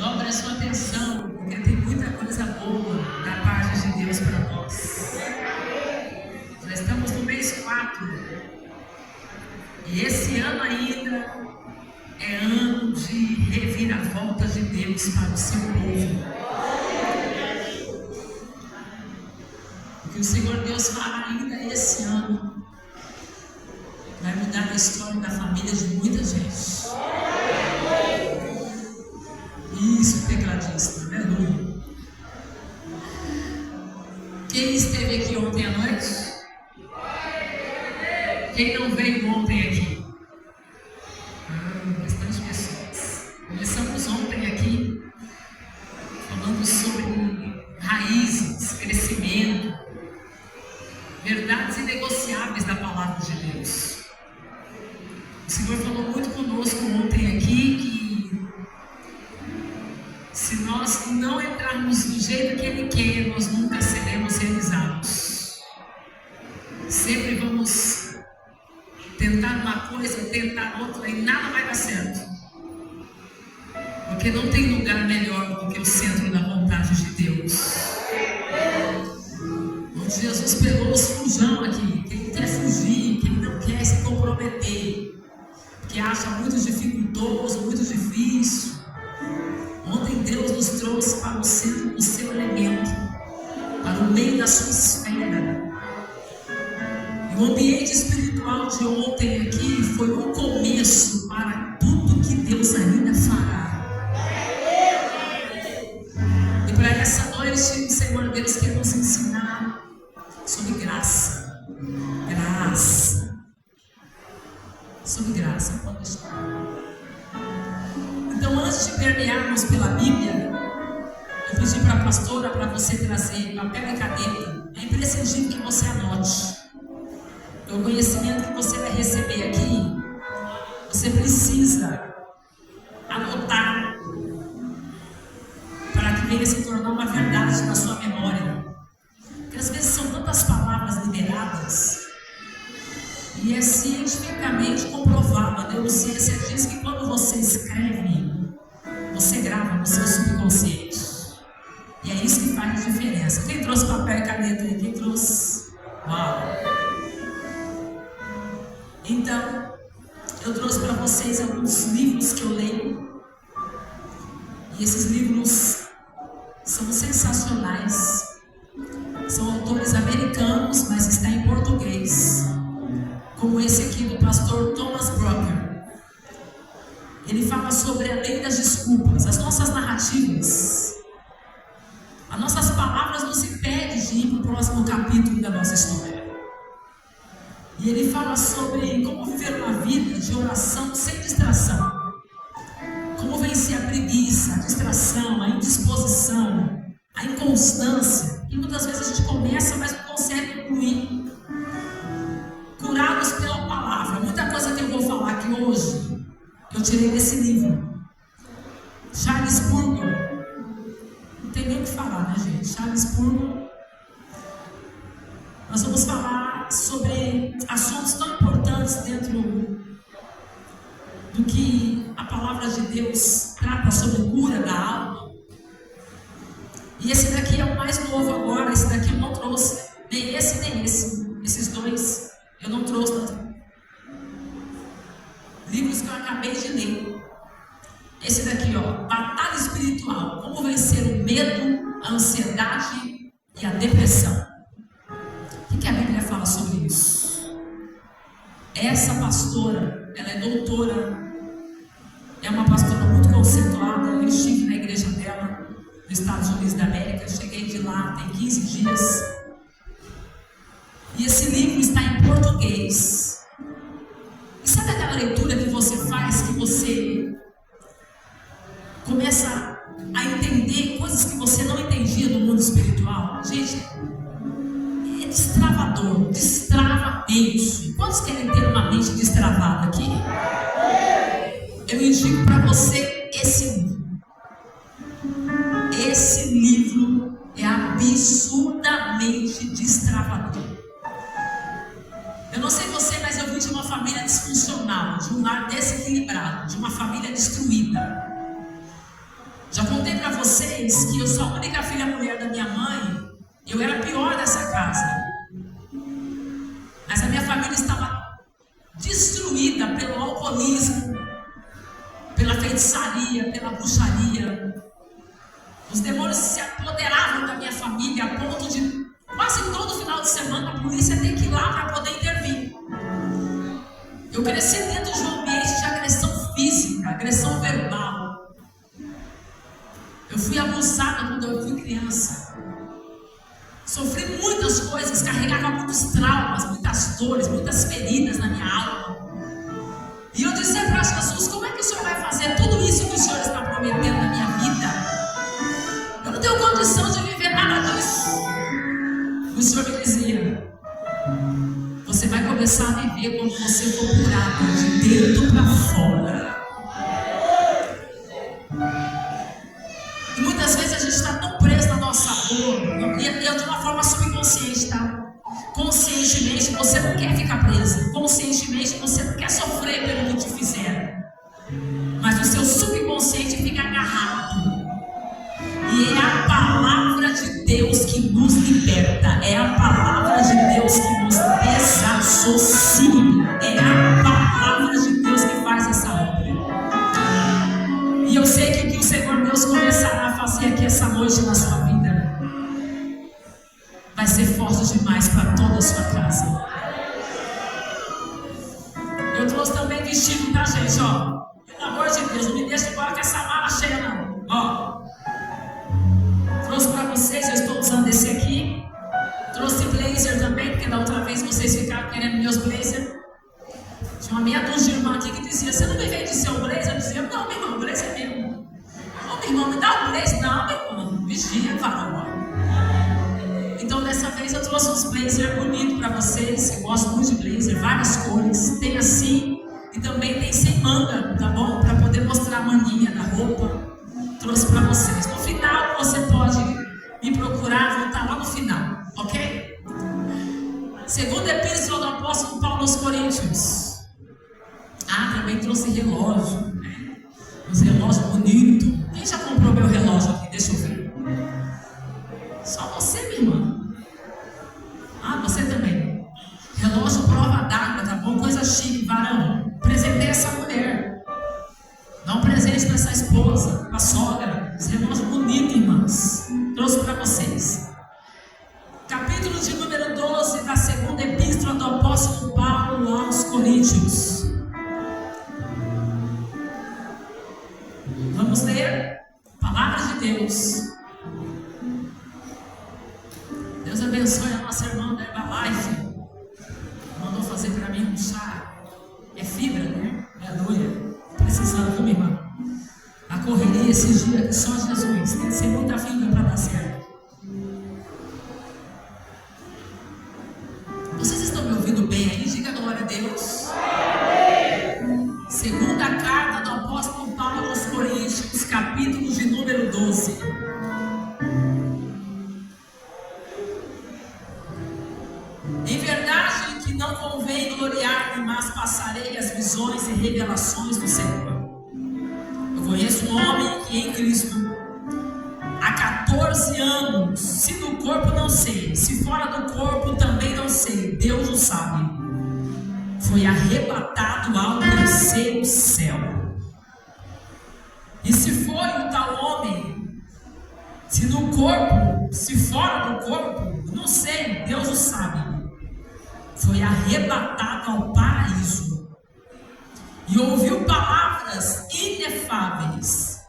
Dobre a sua atenção, porque tem muita coisa boa da parte de Deus para nós. Já estamos no mês 4. E esse ano ainda é ano de reviravolta de Deus para o seu povo. O que o Senhor Deus fará ainda esse ano vai mudar a história da família de muita gente. Isso, tecladista, aleluia. Quem esteve aqui ontem à noite? Quem não veio ontem aqui? Bastante pessoas. Começamos ontem aqui falando sobre raízes, crescimento, verdades inegociáveis da palavra de Deus. O Senhor falou muito conosco ontem aqui que se nós não entrarmos do jeito que Ele quer, nós nunca seremos realizados. Sempre vamos tentar uma coisa, tentar outra e nada vai dar certo. Porque não tem lugar melhor do que o centro da vontade de Deus. Onde Jesus pegou os fujão aqui, que Ele quer fugir, que Ele não quer se comprometer, que acha muito dificultoso, muito difícil. Ontem Deus nos trouxe para o centro do seu elemento, para o meio da sua esfera. E o ambiente espiritual de ontem aqui foi um começo para tudo que Deus ainda fará. E para essa noite o Senhor Deus quer nos ensinar sobre graça. Graça. Sobre graça, pode deixar. Então, antes de permearmos pela Bíblia, eu pedi para a pastora para você trazer papel e caneta. É imprescindível que você anote. O conhecimento que você vai receber aqui, você precisa anotar para que venha se tornar uma verdade na sua memória. Porque às vezes são tantas palavras liberadas e é cientificamente comprovado. A neurociência diz que quando você escreve, você grava no seu subconsciente. E é isso que faz a diferença. Quem trouxe papel e caneta aí? Quem trouxe? Uau! Então, eu trouxe para vocês alguns livros que eu leio. E esses livros são sensacionais. São autores americanos, mas está em português. Como esse aqui do pastor Thomas Brocker. Ele fala sobre a lei das desculpas. As nossas narrativas, as nossas palavras nos impedem de ir para o próximo capítulo da nossa história. E ele fala sobre como viver uma vida de oração sem distração. Como vencer a preguiça, a distração, a indisposição, a inconstância. E muitas vezes a gente começa, mas não consegue concluir. Curados pela palavra. Muita coisa que eu vou falar aqui hoje, eu tirei desse livro. Charles Spurgeon. Não tem nem o que falar, né, gente? Charles Spurgeon. Nós vamos falar sobre assuntos tão importantes dentro do que a palavra de Deus trata sobre cura da alma. E esse daqui é o mais novo agora. Esse daqui eu não trouxe. Nem esse, nem esse. Esses dois eu não trouxe. Livros que eu acabei de ler. Esse daqui, ó. Batalha espiritual. Como vencer o medo, a ansiedade e a depressão. O que a Bíblia fala sobre isso? Essa pastora, ela é doutora, é uma pastora muito conceituada. Eu estive na igreja dela, nos Estados Unidos da América. Cheguei de lá tem 15 dias. E esse livro está em português. E sabe aquela leitura que você faz, que você começa a entender coisas que você não entendia no mundo espiritual? Gente, é destravador, destrava a mente. Quantos querem ter uma mente destravada aqui? Eu indico para você esse livro. Esse livro é absurdamente destravador. Eu não sei você, mas eu vim de uma família disfuncional, de um lar desequilibrado, de uma família destruída. Já para vocês que eu sou a única filha mulher da minha mãe, eu era a pior dessa casa. Mas a minha família estava destruída pelo alcoolismo, pela feitiçaria, pela bruxaria. Os demônios se apoderavam da minha família a ponto de quase todo final de semana a polícia ter que ir lá para poder intervir. Eu cresci dentro de um ambiente de agressão física, agressão verbal. Eu fui abusada quando eu fui criança. Sofri muitas coisas, carregava muitos traumas, muitas dores, muitas feridas na minha alma. E eu dizia para Jesus: como é que o Senhor vai fazer tudo isso que o Senhor está prometendo na minha vida? Eu não tenho condição de viver nada disso. O Senhor me dizia: você vai começar a viver quando você for curado de dentro para fora. E muitas vezes a gente está tão preso na nossa dor, e eu de uma forma subconsciente, tá? Conscientemente você não quer ficar preso, conscientemente você não quer sofrer pelo que te fizeram, mas o seu subconsciente fica agarrado. E é a palavra de Deus que nos liberta, é a palavra de Deus que nos desassocia, é a palavra de Deus que faz essa obra. E eu sei que o que o Senhor Deus começará a fazer aqui essa noite na sua vida vai ser forte demais para toda a sua casa. Eu trouxe também vestido pra gente, ó. Pelo amor de Deus, não me deixe embora com essa mala cheia não, ó. Trouxe para vocês, eu estou usando esse aqui. Trouxe blazer também, porque da outra vez vocês ficaram querendo meus blazer. Tinha uma meia dúzia de irmã aqui que dizia: você não me vende seu blazer? Eu dizia: não, meu irmão, o blazer é meu. Ô, meu irmão, me dá um blazer. Não, meu irmão, vigia, varão. Então dessa vez eu trouxe uns blazer bonitos para vocês. Eu gosto muito de blazer, várias cores. Tem assim e também tem sem manga, tá bom? Para poder mostrar a manguinha da roupa. Trouxe para vocês. No final você pode me procurar, vou estar lá no final, ok? Segunda epístola do apóstolo Paulo aos Coríntios. Ah, também trouxe relógio, né? Uns relógios bonitos. Quem já comprou meu relógio aqui? Deixa eu ver. Só você, minha irmã. Ah, você também. Relógio prova d'água, tá bom? Coisa chique, varão. Presentei essa mulher. Dá um presente para essa esposa, para a sogra. Esse relógio bonito, irmãs. Trouxe para vocês. Capítulo de número 12 da segunda epístola do apóstolo Paulo aos Coríntios. Vamos ler a palavra de Deus. Deus abençoe a nossa irmã da Herbalife. Mandou fazer para mim um chá. É fibra, né? Aleluia. Precisando, viu, minha irmã? A correria esses dias que só Jesus. Tem que ser muita fibra para dar certo. Vocês estão me ouvindo bem aí? Diga glória a Deus. Segunda carta do apóstolo Paulo aos Coríntios, capítulo de número 12. Em verdade que não convém gloriar-me, mas passarei as visões e revelações do Senhor. Eu conheço um homem que em Cristo há 14 anos, se no corpo não sei, se fora do corpo também não sei, Deus o sabe, foi arrebatado ao terceiro céu. E se foi o tal homem, se no corpo, se fora do corpo, não sei, Deus o sabe, foi arrebatado ao paraíso e ouviu palavras inefáveis,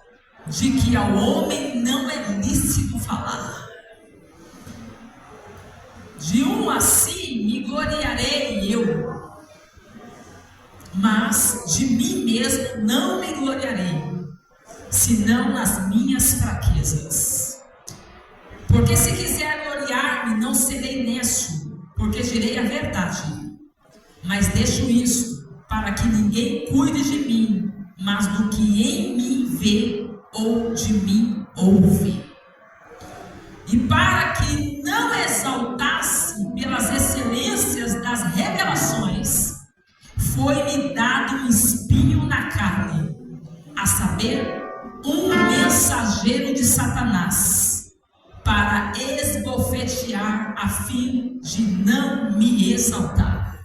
de que ao homem não é lícito falar. De um assim me gloriarei eu, mas de mim mesmo não me gloriarei, senão nas minhas fraquezas. Porque se quiser gloriar-me, não serei necio, porque direi a verdade. Mas deixo isso, para que ninguém cuide de mim, mas do que em mim vê ou de mim ouve. E para que não exaltasse pelas excelências das revelações, foi-me dado um espinho na carne, a saber, um mensageiro de Satanás, para esbofetear a fim de não me exaltar.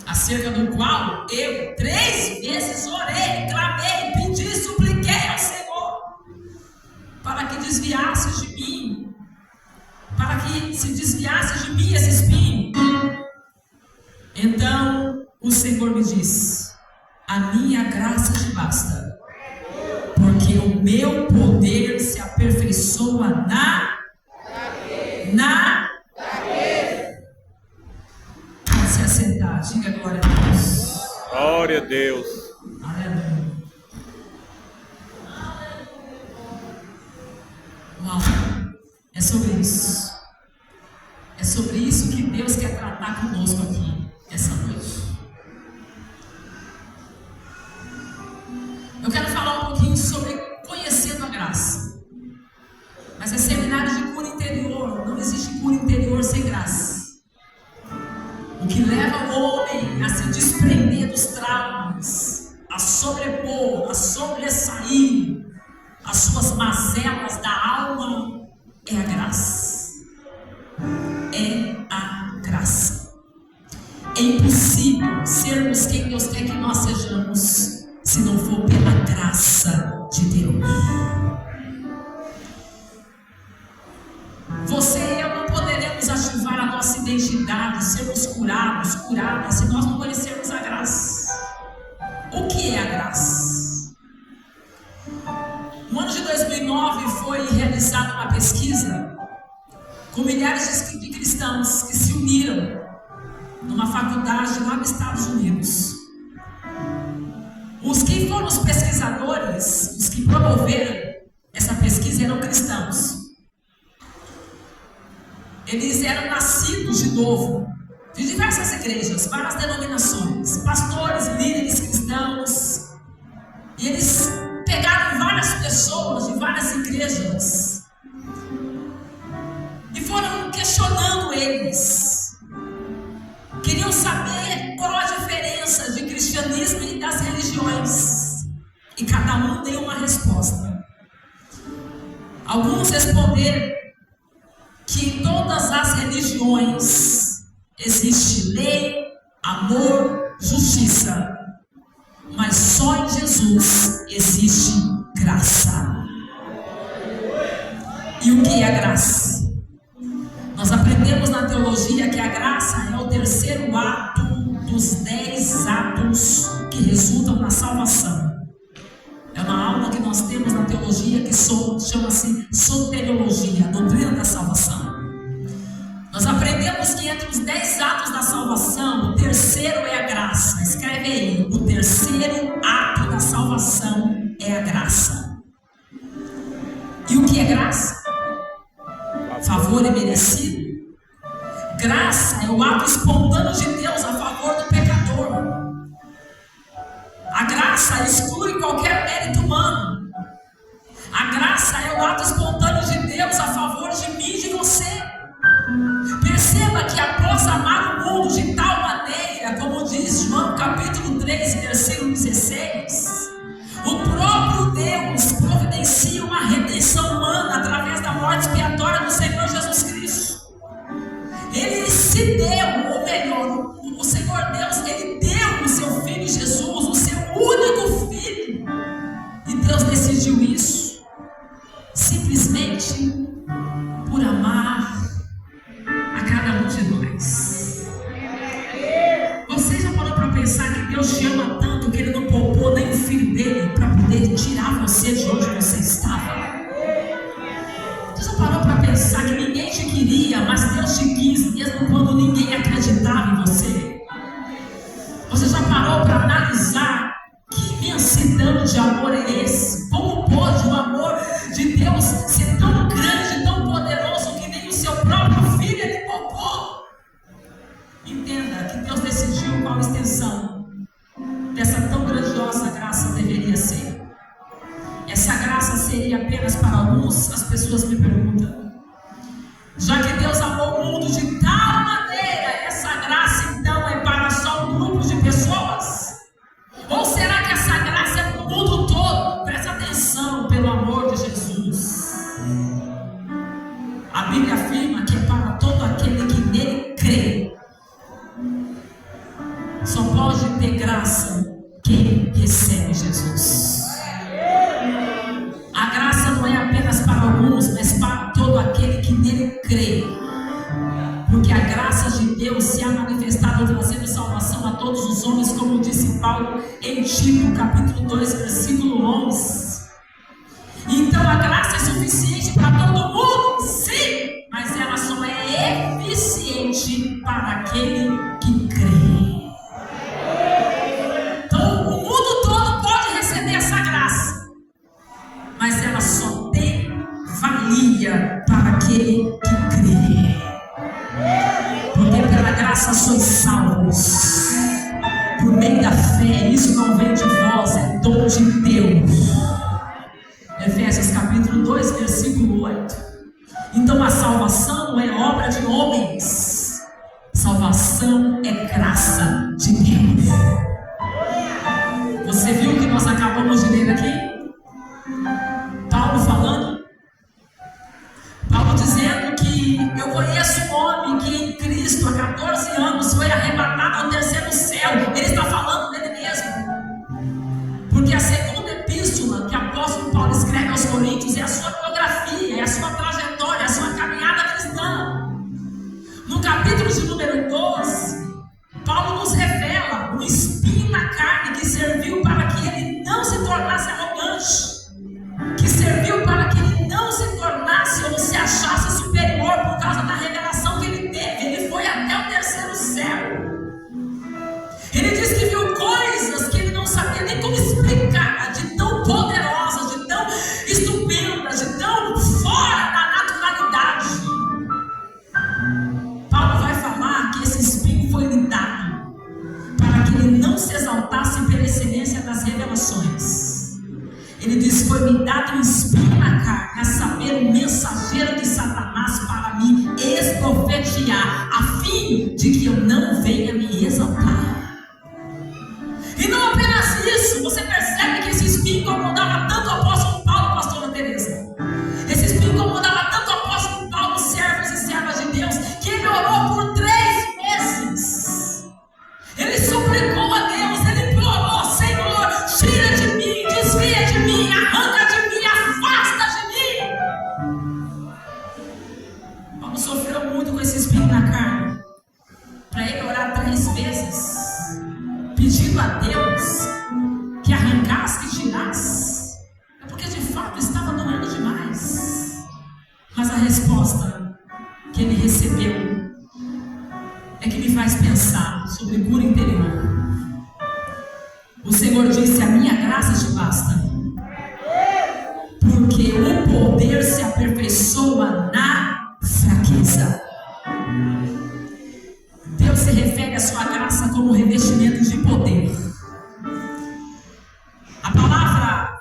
Acerca do qual eu 3 vezes orei, clamei, pedi, supliquei ao Senhor, para que desviasse de mim, para que se desviasse de mim esse espinho. Então o Senhor me disse: a minha graça te basta, porque o meu poder se aperfeiçoa na Pode se assentar, diga glória a Deus. Glória a Deus. Aleluia. Uau, é sobre isso. É sobre isso que Deus quer tratar conosco aqui essa noite. Eu quero falar um pouquinho sobre conhecendo a graça. Mas é seminário de cura interior. Não existe cura interior sem graça. O que leva o homem a se desprender dos traumas, a sobrepor, a sobressair as suas mazelas da alma, é a graça. É a graça. É impossível sermos quem Deus quer que nós sejamos se não for pela graça de Deus. Você e eu não poderemos ativar a nossa identidade, sermos curadas, se nós não conhecermos a graça. O que é a graça? No ano de 2009 foi realizada uma pesquisa com milhares de cristãos que se uniram numa faculdade lá nos Estados Unidos. Os que foram os pesquisadores, os que promoveram essa pesquisa, eram cristãos. Eles eram nascidos de novo, de diversas igrejas, várias denominações, pastores, líderes cristãos. E eles pegaram várias pessoas de várias igrejas e foram questionando eles. Queriam saber qual a diferença de cristianismo e das religiões. E cada um deu uma resposta. Alguns responderam que em todas as religiões existe lei, amor, justiça. Mas só em Jesus existe graça. E o que é a graça? Nós aprendemos na teologia que a graça é o terceiro ato dos 10 atos que resultam na salvação. É uma aula que nós temos na teologia que chama-se soteriologia, a doutrina da salvação. Nós aprendemos que entre os 10 atos da salvação, o terceiro é a graça. Escreve aí, o terceiro ato da salvação é a graça. E o que é graça? Favor é merecido. Graça é o ato espontâneo de Deus a favor do pecador. A graça exclui qualquer mérito humano. A graça é o ato espontâneo de Deus a favor de mim e de você. Perceba que após amar o mundo de tal maneira, como diz João capítulo 3, versículo 16, o próprio Deus providencia uma redenção humana através da morte expiatória do Senhor Jesus Cristo. Ele se deu, ou melhor, o Senhor Deus, Ele deu o seu Filho Jesus, o seu único Filho. E Deus decidiu isso simplesmente por amar a cada um de nós. Você já parou para pensar que Deus te ama tanto que Ele não poupou nem o Filho dele para poder tirar você de onde você estava? Você já parou para pensar que ninguém te queria, mas Deus te quis mesmo quando ninguém acreditava em você? Você já parou para analisar que imensidão de amor é esse? Como pode o amor de Deus ser tão grande, tão poderoso que nem o seu próprio Filho Ele poupou? Entenda que Deus decidiu qual extensão dessa tão grandiosa graça deveria ser. Essa graça seria apenas para alguns? As pessoas me perguntam. Já que Deus amou o mundo de tal maneira, essa graça então é para só um grupo de pessoas? Ou será que essa graça é para o mundo todo? Presta atenção, pelo Deus. Efésios capítulo 2, versículo 8. Então a salvação não é obra de homens. Salvação é graça de Deus. Você viu o que nós acabamos de ler aqui? Paulo falando. Paulo dizendo que eu conheço um homem que em Cristo há 14 anos foi arrebatado ao terceiro céu. Ele está falando dele mesmo. Porque a segunda epístola que o apóstolo Paulo escreve aos Coríntios é a sua biografia, é a sua trajetória, é a sua caminhada cristã. No capítulo de número 12, Paulo nos revela um espinho na carne que serviu para que ele não se tornasse arrogante, que serviu para que ele não se tornasse ou se achasse superior por causa da revelação que ele teve. Ele foi até o terceiro céu. Ele diz que viu coisas que ele não sabia nem como explicar, de tão poderosas, de tão estupendas, de tão fora da naturalidade. Paulo vai falar que esse espinho foi lhe dado para que ele não se exaltasse pela excelência das revelações. Ele diz: foi-me dado um espinho na carne, a saber, um mensageiro de Satanás para me esbofetear, a fim de que eu não venha me exaltar. E não apenas isso, você percebe que esse espinho incomodava tanto o apóstolo Paulo, pastora Teresa. Esse espinho incomodava tanto o apóstolo Paulo, servos e servas de Deus, que ele orou por 3 meses. Ele suplicou a Deus, ele implorou: Senhor, tira de mim, desvia de mim, arranca de mim, afasta de mim. Paulo sofreu muito com esse espinho na carne, para ele orar 3 vezes, pedindo a Deus que arrancasse, que tirasse. É porque de fato estava doendo demais. Mas a resposta que ele recebeu é que me faz pensar sobre cura interior. O Senhor disse: a minha graça te basta, porque o poder se aperfeiçoa na fraqueza. Deus se refere à sua graça como revestimento de poder. A palavra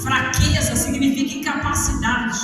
fraqueza significa incapacidade.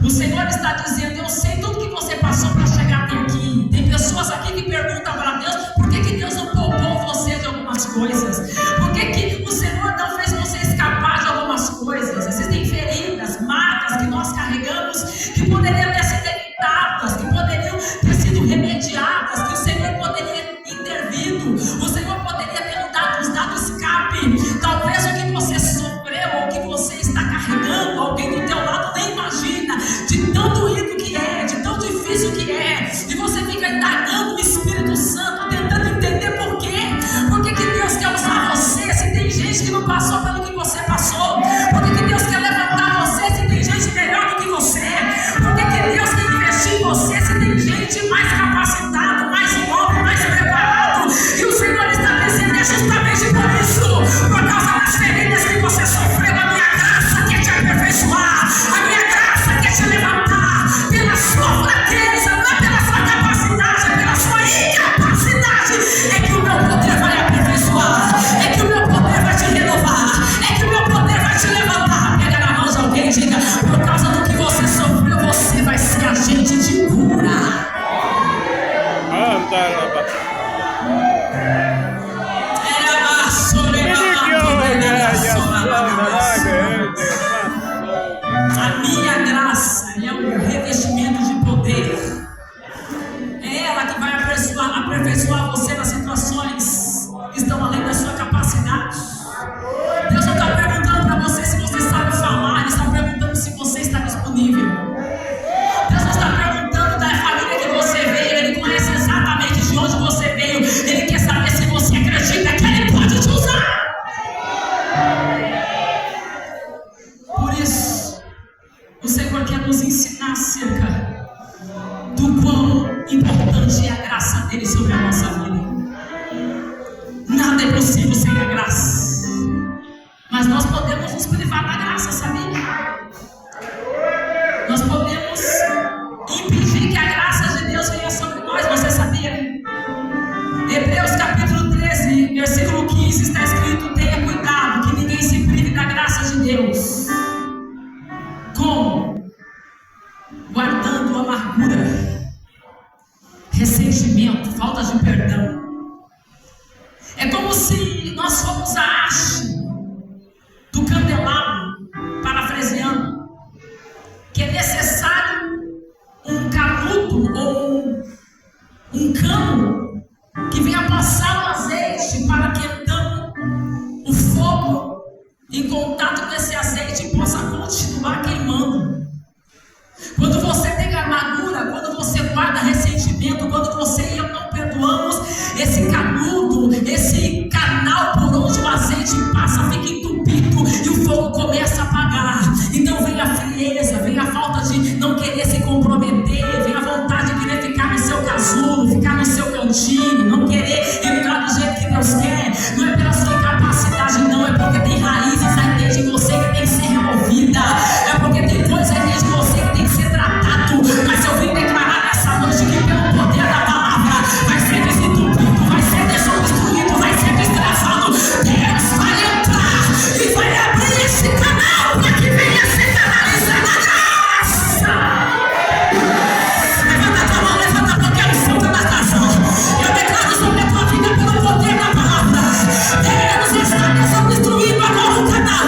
O Senhor está dizendo: eu sei tudo que você passou para chegar até aqui. Tem pessoas aqui que perguntam para Deus: por que Deus não poupou você de algumas coisas? Por que o Senhor não fez você escapar de algumas coisas? Existem feridas, marcas que nós carregamos, que poderiam ter sido evitadas, que poderiam ter sido remediadas, que o Senhor poderia ter intervido, o Senhor poderia ter nos dado escape. Talvez o que você sofreu ou o que você está carregando, alguém do teu lado nem imagina, de tão doído que é, de tão difícil que é, e você fica indagando o Espírito Santo, tentando entender por quê. Por que Deus quer usar você se tem gente que não passou pelo que você passou? Por que Deus quer levantar você se tem gente melhor do que você? Por que Deus quer investir em você se tem gente mais capacitada, mais nobre, mais preparado? E o Senhor está dizendo: é justamente por isso, por causa das feridas que você sofreu, a minha graça quer te aperfeiçoar, a minha graça quer te levantar, pela sua fraqueza, não é pela sua capacidade, é pela sua incapacidade, é que o meu poder vai aperfeiçoar, é que o meu poder vai te renovar, é que o meu poder vai te levantar. Pega na mão de alguém e diga: por causa do que você sofreu, você vai ser agente de cura. A minha graça é um revestimento de poder. É ela que vai aperfeiçoar você nas situações que estão além da sua capacidade. Deus não está perguntando para você se você sabe falar, Ele está perguntando se você está disponível. Deus não está perguntando da família que você veio, Ele conhece exatamente de onde você veio. Ele quer saber se você acredita que Ele pode te usar. Por isso, o Senhor quer nos ensinar acerca do quão importante é a graça dele sobre a nossa vida. Nada é possível sem a graça, mas nós podemos nos privar da graça, sabia? Nós podemos impedir que a graça de Deus venha sobre nós, você sabia? Hebreus capítulo 13, versículo 15 está escrito: tenha cuidado que ninguém contato com esse azeite e possa continuar queimando. Quando você tem amargura, quando você guarda ressentimento, quando você e eu não perdoamos, esse canudo, esse canal por onde o azeite passa fica entupido e o fogo começa a apagar. Então vem a frieza, vem a falta de não querer se comprometer, vem a vontade de querer ficar no seu casulo, ficar no seu cantinho, não querer entrar do jeito que Deus quer. Não é pela sua incapacidade, não, é porque tem raízes aí dentro de você que tem que ser removida, é porque tem coisas aí dentro de você que tem que ser tratado. Mas eu vim declarar nessa noite que pelo poder da palavra vai ser desentupido, vai ser desobstruído, vai ser destravado. Deus vai entrar e vai abrir esse canal para que venha ser canalizada a graça. Levanta a tua mão, levanta, porque é o santo da casa. Eu declaro sobre a tua vida pelo poder da palavra. Deus está desobstruindo agora o canal.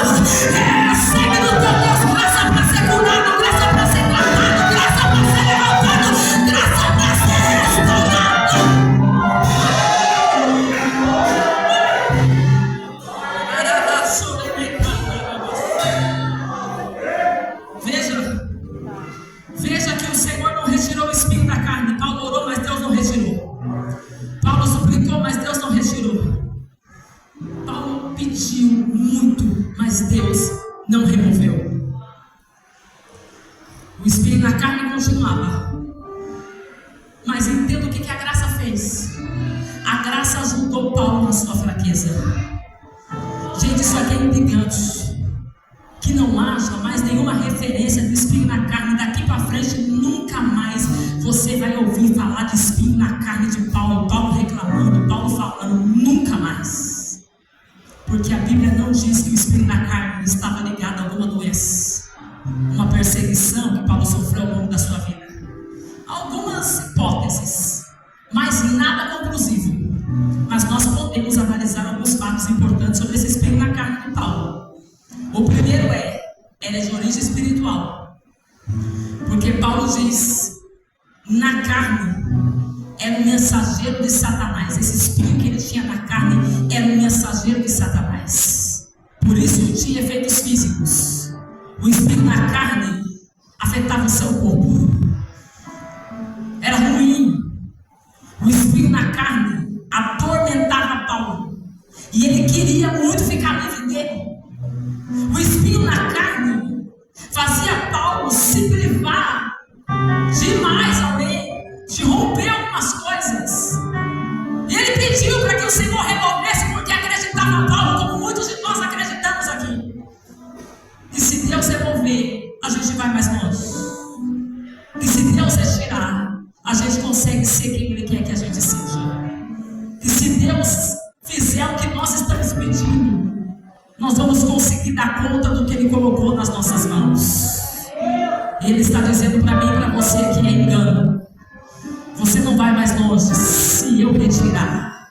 Recebe do teu Deus graça para ser curado, graça para ser tratado, graça para ser levantado, graça para ser restaurado. Veja que o Senhor não retirou o espinho da carne. Paulo orou, mas Deus não retirou. Paulo suplicou, mas Deus não retirou. Paulo pediu muito, mas Deus não removeu. O espinho na carne continuava. Mas entenda o que a graça fez. A graça ajudou Paulo na sua fraqueza. Gente, isso aqui é intrigante. Que não haja mais nenhuma referência do espinho na carne. Daqui para frente, nunca mais você vai ouvir falar de espinho na carne de Paulo. Paulo reclamando, Paulo falando, nunca mais. Porque a Bíblia não diz que o espinho na carne estava ligado a alguma doença, uma perseguição que Paulo sofreu ao longo da sua vida. Algumas hipóteses, mas nada conclusivo. Mas nós podemos analisar alguns fatos importantes sobre esse espinho na carne de Paulo. O primeiro ela é de origem espiritual. Porque Paulo diz, na carne era um mensageiro de Satanás. Esse espinho que ele tinha na carne era um mensageiro de Satanás. Por isso tinha efeitos físicos. O espinho na carne afetava o seu corpo. Era ruim. O espinho na carne atormentava Paulo. E ele queria muito ficar livre dele. O espinho na carne fazia Paulo se privar demais além de romper algumas coisas. E ele pediu para que o Senhor removesse, porque acreditava Paulo, como muitos de nós acreditamos aqui. E se Deus remover, a gente vai mais longe. E se Deus retirar, a gente consegue ser quem Ele quer que a gente seja. E se Deus fizer o que nós estamos pedindo, nós vamos conseguir dar conta do que Ele colocou nas nossas mãos. Ele está dizendo para mim e para você que é engano. Você não vai mais longe se eu retirar.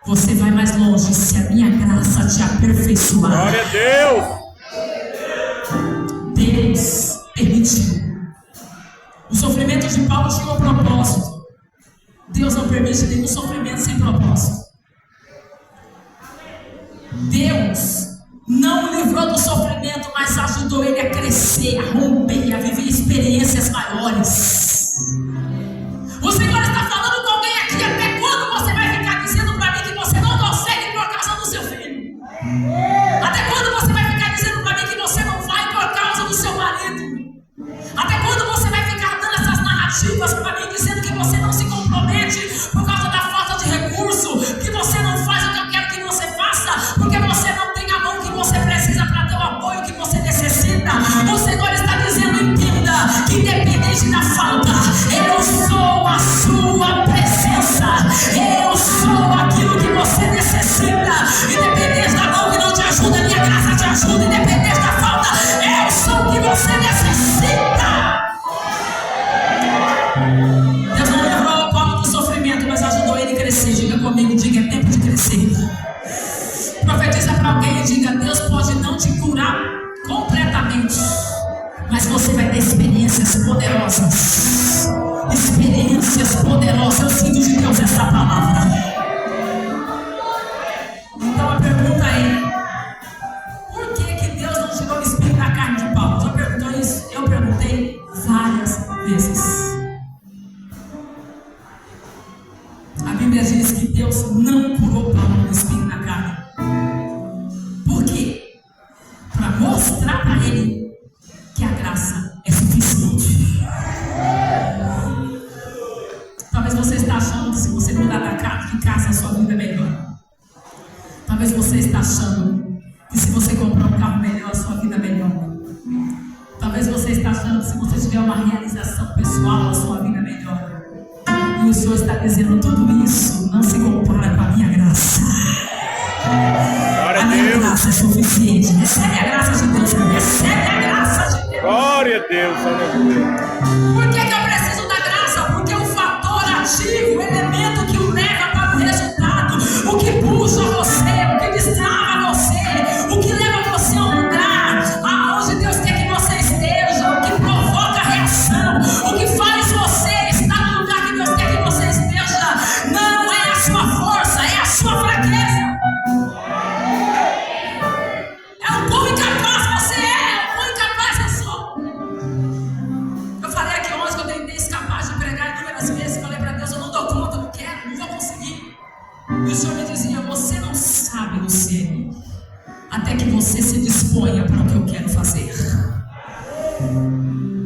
Você vai mais longe se a minha graça te aperfeiçoar. Glória a Deus! Deus permitiu. O sofrimento de Paulo tinha um propósito. Deus não permite nenhum sofrimento sem propósito. Deus não o livrou do sofrimento, mas ajudou ele a crescer, a romper, a viver experiências maiores. O Senhor está falando com alguém aqui. Até quando você vai ficar dizendo para mim que você não consegue por causa do seu filho? Até quando você vai ficar dizendo para mim que você não vai por causa do seu marido? Até quando você vai ficar dando essas narrativas para mim, dizendo que você não se compromete por causa da falta de recurso, que você não faz o que eu quero que você faça, porque você não tem a mão que você precisa para ter o apoio que você necessita? O Senhor está dizendo, entenda, que independente da falta, eu sou a sua presença, eu sou aquilo que você necessita. Independente da mão que não te ajuda, minha graça te ajuda. Independente da falta, eu sou o que você necessita. Deus não livrou o Paulo do sofrimento, mas ajudou ele a crescer. Diga comigo, diga, é tempo de crescer. Profetiza para alguém e diga, Deus pode não te curar completamente, mas você vai ter experiências poderosas. Experiências poderosas. Eu sinto de Deus essa palavra. Então a pergunta é, por para ele que a graça é suficiente. Talvez você está achando que se você mudar de casa a sua vida é melhor. Talvez você está achando que se você comprar um carro melhor, a sua vida é melhor. Talvez você está achando que se você tiver uma realização pessoal, a sua vida é melhor. E o Senhor está dizendo, tudo isso não se compara com a minha graça. A minha graça é suficiente. Recebe a graça de Deus. Recebe a graça de Deus. Glória a Deus. Por que eu preciso da graça? Porque o fator ativo, o elemento que o leva para o resultado, o que puxa você, o que destrava você, o que leva você a um lugar aonde Deus quer que você esteja, o que provoca reação, o que faz você estar no lugar que Deus quer que você esteja, não é a sua força, é a sua fraqueza. É o quão incapaz você é, o quão incapaz eu sou. Eu falei aqui ontem que eu tentei escapar de pregar inúmeras vezes, falei para Deus, eu não dou conta, não quero, não vou conseguir. E o Senhor me dizia, você não sabe, Luciene, até que você se disponha para o que eu quero fazer.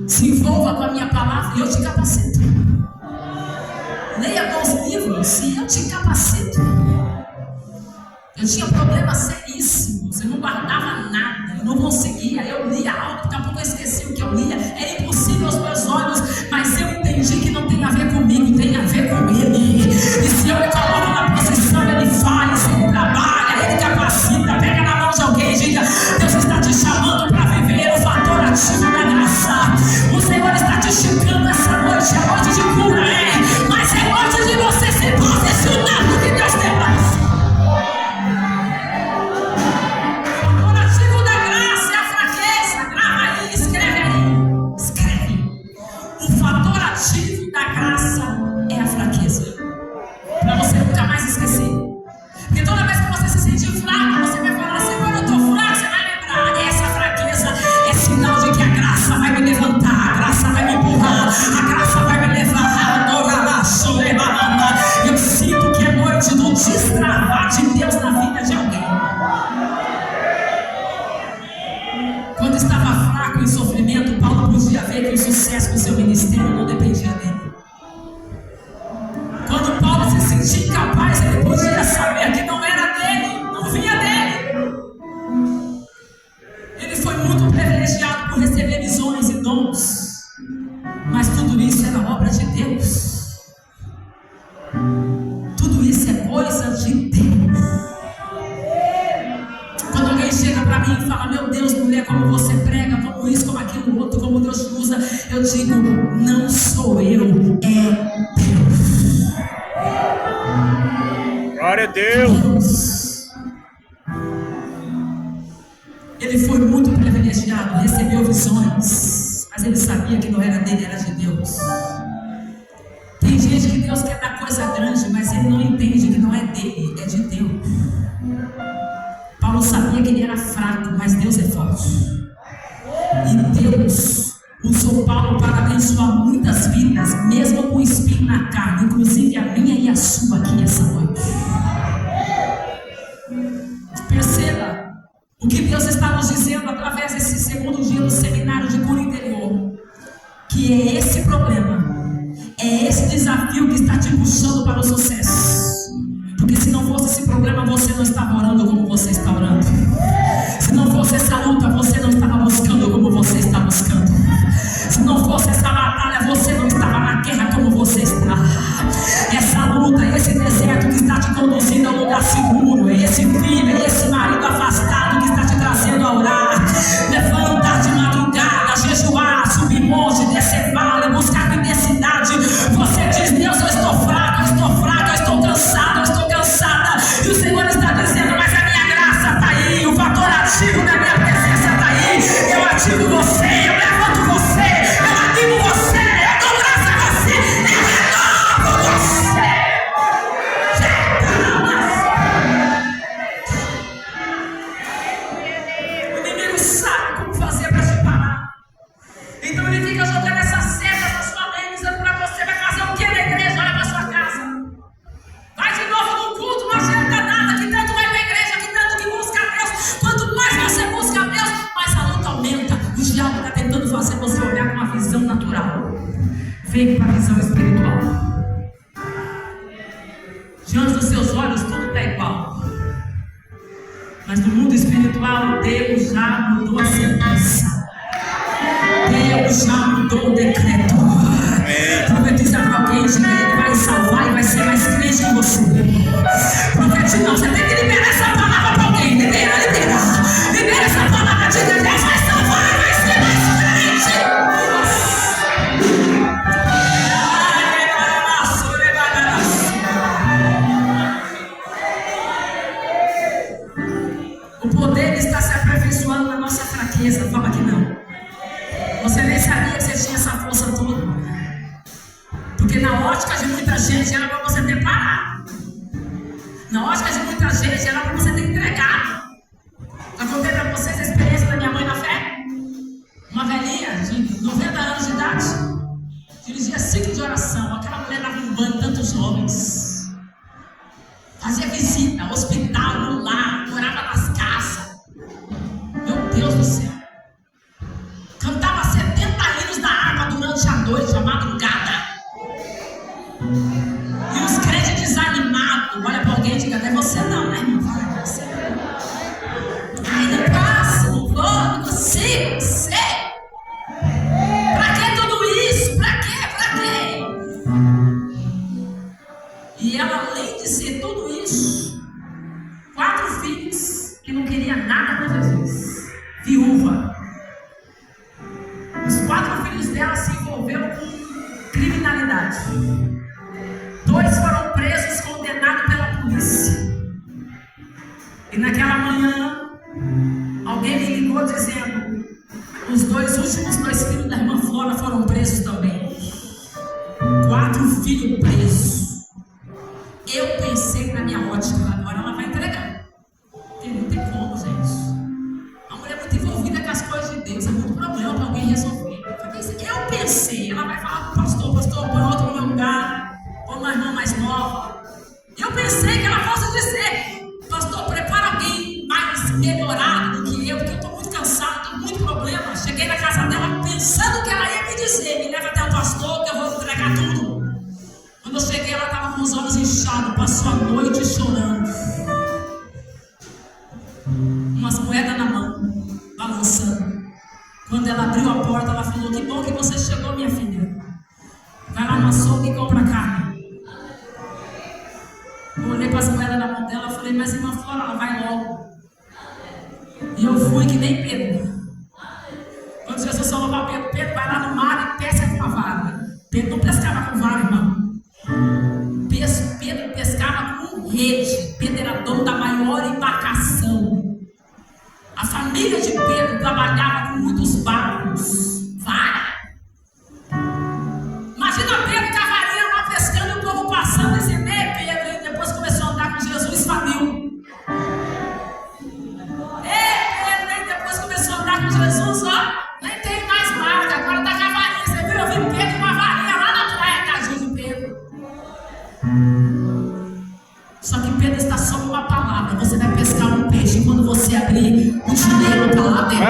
Se envolva com a minha palavra e eu te capacito. Leia bons livros e eu te capacito. Eu tinha problemas seríssimos, eu não guardava nada, eu não conseguia, eu lia algo, daqui a pouco eu esqueci o que eu lia, era impossível aos meus olhos, mas eu entendi que não tem a ver comigo, tem a ver com Ele. E se eu me coloco na posição, Ele faz, Ele trabalha, Ele capacita. Pega na mão de alguém e diga, Deus está te chamando para viver o fator ativo da graça. O Senhor está te chegando essa noite, é noite de cura, mas é noite de você se posicionar no que Deus tem para você. Da graça é a fraqueza. Para você nunca mais esquecer. Porque toda vez que você se sentir fraco, você vai falar, Senhor, eu estou fraco, você vai lembrar. Essa fraqueza é sinal de que a graça vai me levantar, a graça vai me empurrar, a graça vai me levar. Eu sinto que é noite do destravar de Deus na vida de alguém. Quando estava fraco em sofrimento, Paulo podia ver que o sucesso do seu ministério não dependia dele. Quando Paulo se sentia incapaz, ele podia saber que não era dele, não vinha dele. Ele foi muito privilegiado por receber visões e dons, mas tudo isso era obra de Deus. Tudo isso é coisa de Deus. Quando alguém chega para mim e fala, meu Deus, mulher, como você prega, como isso, como aquilo, outro, como Deus te usa, eu digo, não sou eu, é Deus. Glória a Deus. Ele foi muito privilegiado, recebeu visões, mas ele sabia que não era dele, era de Deus. Tem gente que Deus quer dar coisa grande, mas ele não entende que não é dele, é de Deus. Paulo sabia que ele era fraco, mas Deus é forte. E Deus usou Paulo para abençoar muitas vidas, mesmo com o espinho na carne, inclusive a minha e a sua aqui essa noite. Perceba o que Deus está nos dizendo através desse segundo dia do seminário de cura interior, que é esse problema, é esse desafio que está te puxando para o sucesso. Porque se não fosse esse problema, você não estava orando como você está orando. Se não fosse essa luta, você não estava buscando como você está buscando. Se não fosse essa batalha, você não estava na guerra como você está. Essa luta, esse deserto que está te conduzindo a um lugar seguro, esse filho, esse marido afastado que está te trazendo a orar, levantar de madrugada, jejuar, subir monte, descer vale, buscar intensidade. Você diz, Deus, eu estou fraco, eu estou cansado, eu estou cansada. E o Senhor está dizendo, mas a minha graça está Vem para a visão espiritual. Diante dos seus olhos tudo está igual. Mas no mundo espiritual, Deus já mudou a sentença. Deus já mudou o decreto. Profetiza para alguém que Ele vai salvar e vai ser mais crente que você. Profetiza, não, você tem que liberar essa palavra para alguém. Libera essa palavra. Diga, Deus vai salvar e vai ser mais crente. O poder está se aperfeiçoando na nossa fraqueza. Fala que não. Você nem sabia que você tinha essa força toda. Porque na ótica de muita gente era para você ter parado. Na ótica de muita gente era para você ter entregado. Eu contei para vocês a experiência da minha mãe na fé. Uma velhinha de 90 anos de idade. Dirigia ciclo de oração. Aquela mulher dava um banho tantos jovens. Fazia visita, hospital, no lar, morava nas casas. Meu Deus do céu. Cantava 70 hinos da harpa durante a noite, a madrugada. E os crentes desanimados. Olha para alguém e diga, não é você não, né, irmão? Fala, é você. Ai, não passa, não vou, não consigo, você. Pra que tudo isso? Pra quê? E ela, além de ser tudo isso, 4 filhos que não queria nada com Jesus. Viúva. Os 4 filhos dela se envolveram com criminalidade. 2 foram presos, condenados pela polícia. E naquela manhã, alguém me ligou dizendo: os últimos 2 filhos da irmã Flora foram presos também. 4 filhos presos. Eu pensei na minha ótica, agora ela vai entregar. Porque não tem como, gente. A mulher é muito envolvida com as coisas de Deus. É muito problema para alguém resolver. Eu pensei, ela vai falar com o pastor, põe outro no meu lugar, põe uma irmã mais nova. Eu pensei que ela fosse dizer: pastor, prepara alguém mais melhorado do que eu, porque eu estou muito cansado, tenho muito problema. Cheguei na casa dela pensando que ela ia me dizer: me leva até o pastor que eu vou entregar tudo. Quando eu cheguei, ela estava com os olhos inchados, passou a noite chorando. Umas moedas na mão, balançando. Quando ela abriu a porta, ela falou: que bom que você chegou, minha filha. Vai lá no açougue e compra carne. Eu olhei para as moedas na mão dela e falei: mas irmã Flora, ela vai logo. E eu fui que nem Pedro. Quando Jesus falou para Pedro: Pedro, vai lá no mar e pesca com a vara. Pedro não pescava com vara, irmão. Pedro pescava com rede. Pedro era dono da maior embarcação. A família de Pedro trabalhava com muitos barcos. Vara. Imagina Pedro com a varinha lá pescando e o povo passando e dizendo: ei, Pedro. E depois começou a andar com Jesus, faliu. Ei, Pedro. E depois começou a andar com Jesus, ó. Nem tem mais barca, agora tá com a varinha. Você viu? Eu vi Pedro com a varinha lá na praia, tadinho de Pedro. Só que Pedro está só com uma palavra. Você vai pescar um peixe quando você abrir o dinheiro para lá dentro.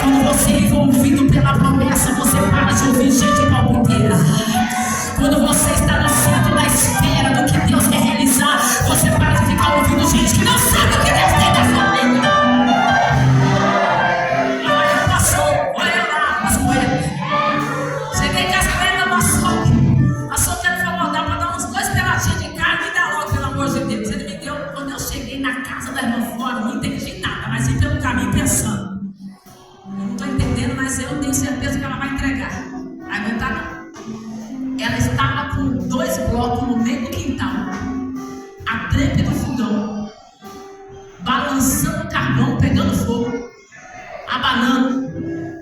Quando você é envolvido pela promessa, você para de ouvir gente em palpiteira. Quando você está no centro da espera do que Deus quer realizar, você para de ficar ouvindo gente que não sabe o que Deus tem da sua vida. Olha, passou, olha lá, as moedas. Cheguei em casa, olha no açougue. Açougue ele falou: dá para dar uns 2 pedacinhos de carne e dá logo, pelo amor de Deus. Ele me deu. Quando eu cheguei na casa da irmã Flora, não entendi nada, mas ia pelo caminho pensando: eu não estou entendendo, mas eu tenho certeza que ela vai entregar. Vai aguentar não. Ela estava com 2 blocos no meio do quintal, a trempe do fogão, balançando o carvão, pegando fogo, abanando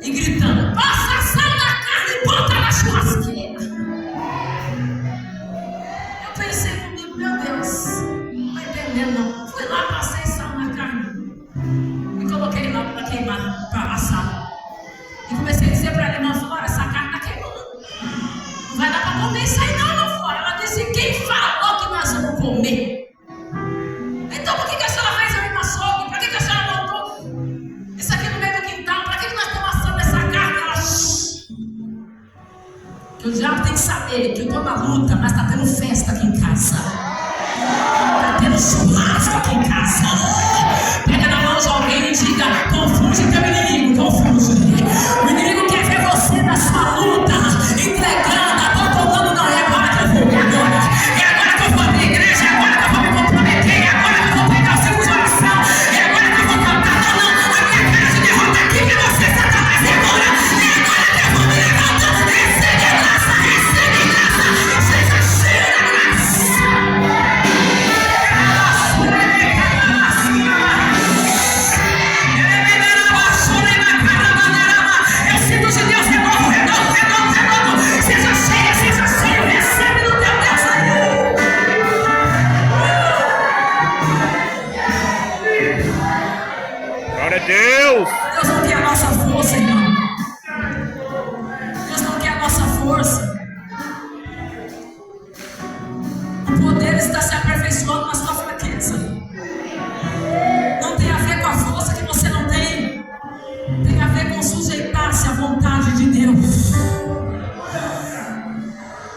e gritando: passa sal na carne e bota na churrasqueira. Eu pensei comigo: meu Deus, não estou entendendo não. Fui lá, passei sal na carne e coloquei lá para queimar, para assar. E comecei a dizer para ela: irmã Flora, essa carne está queimando. Não vai dar para comer isso aí não, irmã Flora. Ela disse: quem falou que nós vamos comer? Então por que a senhora fez a minha açougue? Para que a senhora montou isso aqui no meio do quintal? Para que nós ele que eu tô na luta, mas tá tendo festa aqui em casa. Tá tendo churrasco aqui em casa. Pega na mão de alguém e diga: confunde teu inimigo, confunde. O inimigo quer ver você na sua luta, entregando, abandonando. Não, é agora que eu vou, é agora. É agora que eu vou pra igreja, é agora que eu vou me comprometer, é agora que eu vou pegar o seu coração, é agora que eu vou cantar. Não, a minha cara de derrota aqui pra você, Satanás, é agora. É agora que eu vou me levantar. Recebe graça, seja cheio da graça. Eu sinto de Deus renovo, seja cheio, recebe no teu Deus aí. Glória a Deus. Deus não quer a nossa força, irmão. Deus não quer a nossa força. O poder está se aperfeiçoando na sua fraqueza. Não tem a ver com a força que você não tem. Tem a ver com sujeitar-se à vontade de Deus.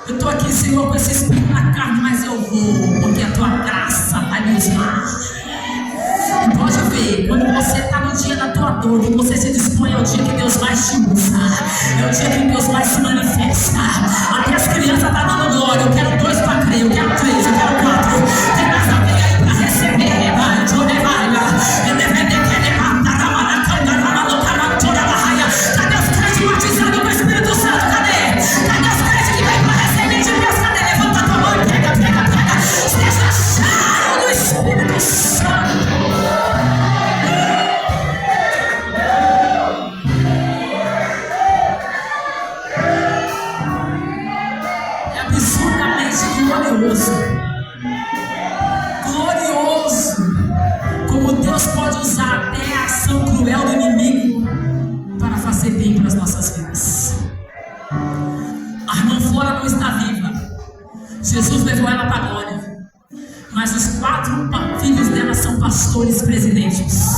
Eu estou aqui, Senhor, com esse espinho na carne, mas eu vou, porque a tua graça vai me usar. E pode ver, quando você está no dia da tua dor, que você se dispõe ao dia que Deus vai te usar. É o dia que Deus vai se manifestar. Até as crianças estão dando glória. Eu quero 2 para crer, eu quero 3, eu quero 4. Tem mais alguém aí para receber? Vai, Johnny, vai. Cadê os crentes batizados com o Espírito Santo? Cadê? Cadê os crentes que vêm para receber de Deus? Cadê? Levanta a tua mão e pega. Seja cheio do Espírito Santo. É absurdamente glorioso como Deus pode usar até a ação cruel do inimigo para fazer bem para as nossas vidas. A irmã Flora não está viva. Jesus levou ela para a glória. Mas os 4 filhos dela são pastores presidentes.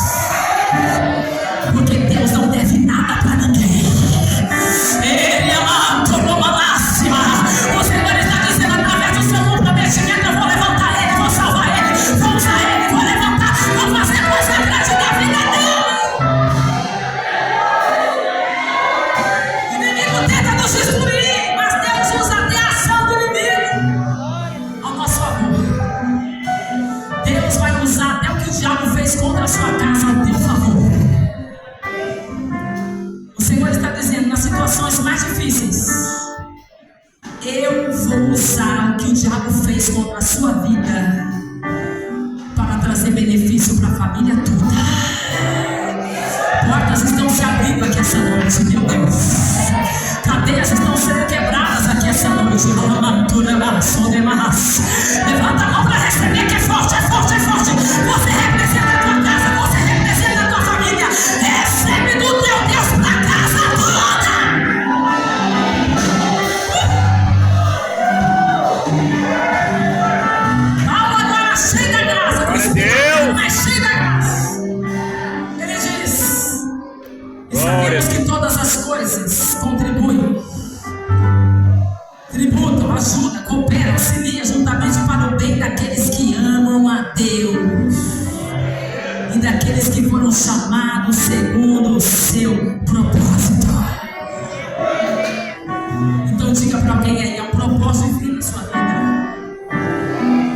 Porque Deus não deve nada para ninguém. Ele ama uma máxima. O Senhor está dizendo através do seu comprometimento: eu vou levantar ele, vou salvar ele, vou usar ele, vou levantar, vou fazer coisa grande da vida dele. O inimigo tenta nos destruir, mas Deus usa até a ação do inimigo ao nosso favor. Deus vai usar até o que o diabo fez contra a sua casa ao teu favor. O Senhor está dizendo, nas situações mais difíceis, eu vou usar o que o diabo fez contra a sua vida para trazer benefício para a família toda. Portas estão se abrindo aqui essa noite, meu Deus. Cadeias estão sendo quebradas aqui essa noite. Levanta a mão para receber, que é forte, é forte, é forte. Você representa a tua casa, você representa a tua família. Recebe do teu Deus para a casa toda. Fala agora, cheio da graça. Mas cheio da graça. Ele diz: e sabemos que todas as coisas contribuem, tributam, ajudam, cooperam, auxiliam juntamente para o bem daqueles que amam a Deus e daqueles que foram chamados segundo o seu propósito. Então diga para alguém aí: é um propósito divino na sua vida.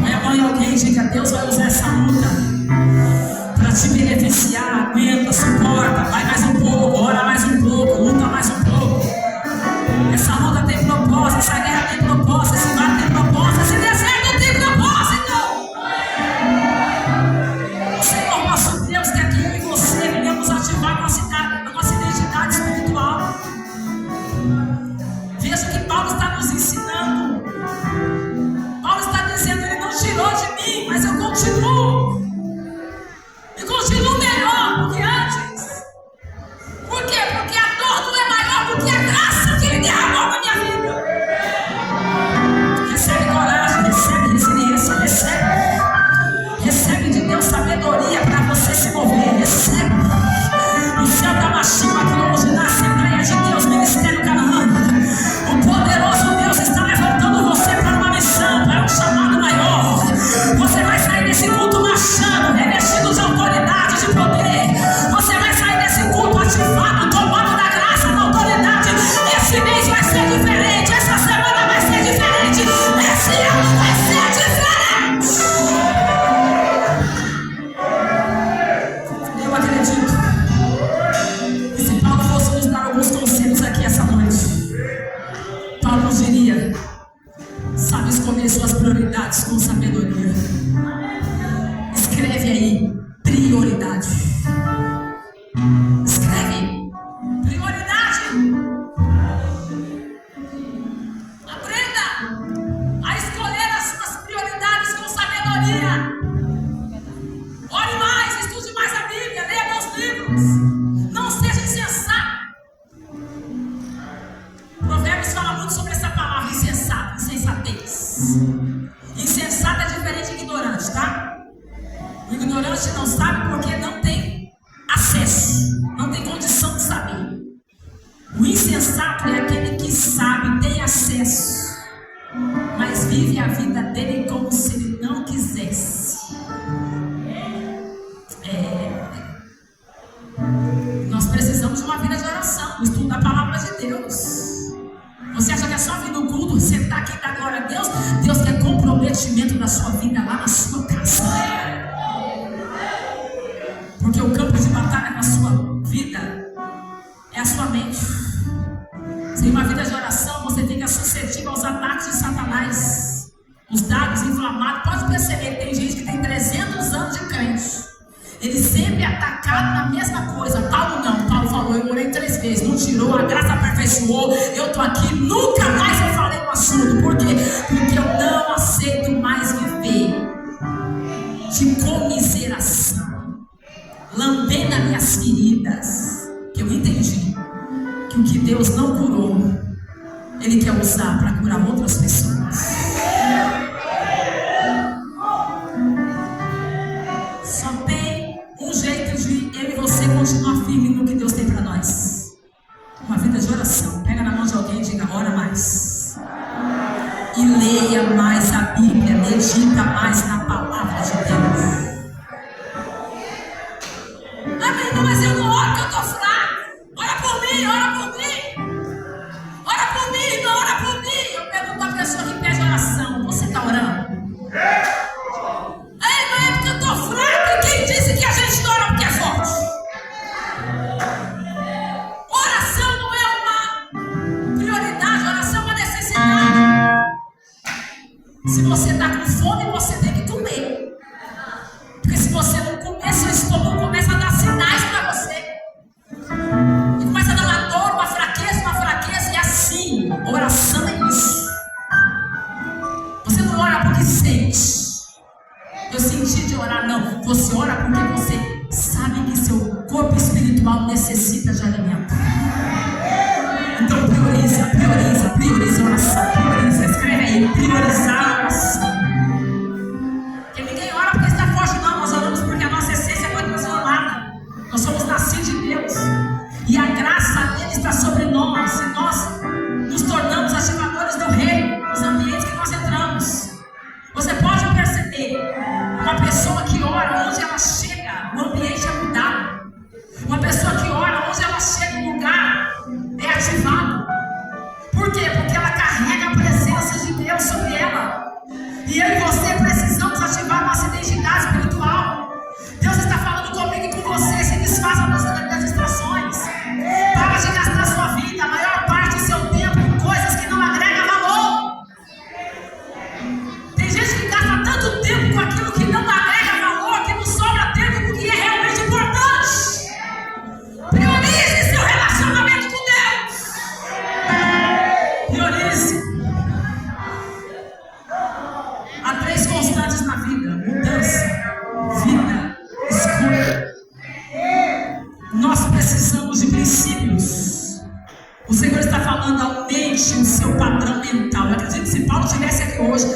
Põe a mão em alguém e diga: Deus vai usar essa luta para te beneficiar. Aguenta, suporta, vai mais um pouco, ora mais um pouco, luta mais um pouco. Essa luta tem propósito, essa guerra tem propósito, esse mar tem propósito, esse deserto tem propósito. O Senhor nosso Deus quer que eu e você venhamos ativar a nossa identidade espiritual. Veja o que Paulo está nos ensinando. Paulo está dizendo: ele não tirou de mim, mas eu continuo. E continuo melhor do que antes. Não seja insensato. Provérbios fala muito sobre essa palavra insensato, insensatez. Insensato é diferente de ignorante, tá? O ignorante não sabe porque não tem acesso, não tem condição de saber. O insensato é aquele que sabe, tem acesso, mas vive a vida dele como se ele não quisesse. Nós precisamos de uma vida de oração, do estudo da palavra de Deus. Você acha que é só vir no culto, sentar aqui e dar glória a Deus? Deus quer comprometimento da sua vida lá na sua casa. Porque o campo de batalha na sua vida é a sua mente. Sem uma vida de oração, você fica suscetível aos ataques de Satanás. Os dados inflamados. Pode perceber, tem gente que tem 300 anos de crente. Ele sempre é atacado na mesma coisa. Paulo não. Paulo falou, eu orei 3 vezes. Não tirou, a graça aperfeiçoou. Eu estou aqui, nunca mais eu falei no assunto. Por quê? Porque eu não aceito mais viver de comiseração, lambendo as minhas feridas. Que eu entendi que o que Deus não curou, Ele quer usar para curar outras pessoas. Só tem um jeito de eu e você continuar firme no que Deus tem para nós. Uma vida de oração. Pega na mão de alguém e diga, ora mais. E leia mais a Bíblia, medita mais na palavra de Deus. Amém, não, mas eu não oro porque eu estou fraco. Ora por mim, ora por mim. Ora por mim, não ora por mim. Eu pergunto à pessoa que pede oração, você está orando? Ei, não é porque eu estou fraco. E quem disse que a gente não ora porque é forte? Oração não é uma prioridade, oração é uma necessidade. Se você está com fome, você tem que comer. Porque se você não comer, seu estômago começa a dar sinais para você. E começa a dar uma dor, uma fraqueza, e assim, oração é isso. Você não ora porque sente. Eu senti de orar, não. Você ora porque você sabe que seu corpo espiritual necessita de alimento. Então prioriza a oração. Prioriza, escreve aí, priorizar a oração. Porque ninguém ora porque está forte, não. Nós oramos porque a nossa essência foi transformada. Nós somos nascidos de Deus. E a graça dele está sobre nós. E nós nos tornamos ativadores do reino nos ambientes que nós entramos. Você pode perceber uma pessoa que ora, onde ela chega, o ambiente é mudado. Uma pessoa que ora, onde ela chega, o lugar é ativado. Por quê? Porque ela carrega a presença de Deus sobre ela. E eu e você precisamos ativar nossa identidade espiritual. Deus está falando comigo e com você. Se desfaça das distrações. Para de gastar sua vida, a maior parte do seu tempo, em coisas que não agregam valor. Tem gente que gasta tanto tempo com aquilo que não agrega valor, que não sobra tempo com o que é realmente importante. Priorize seu relacionamento com Deus. Priorize. Há 3 constantes na vida: mudança, vida, escolha. Nós precisamos de princípios. O Senhor está falando, aumente o seu padrão mental. Eu acredito que se Paulo estivesse aqui hoje,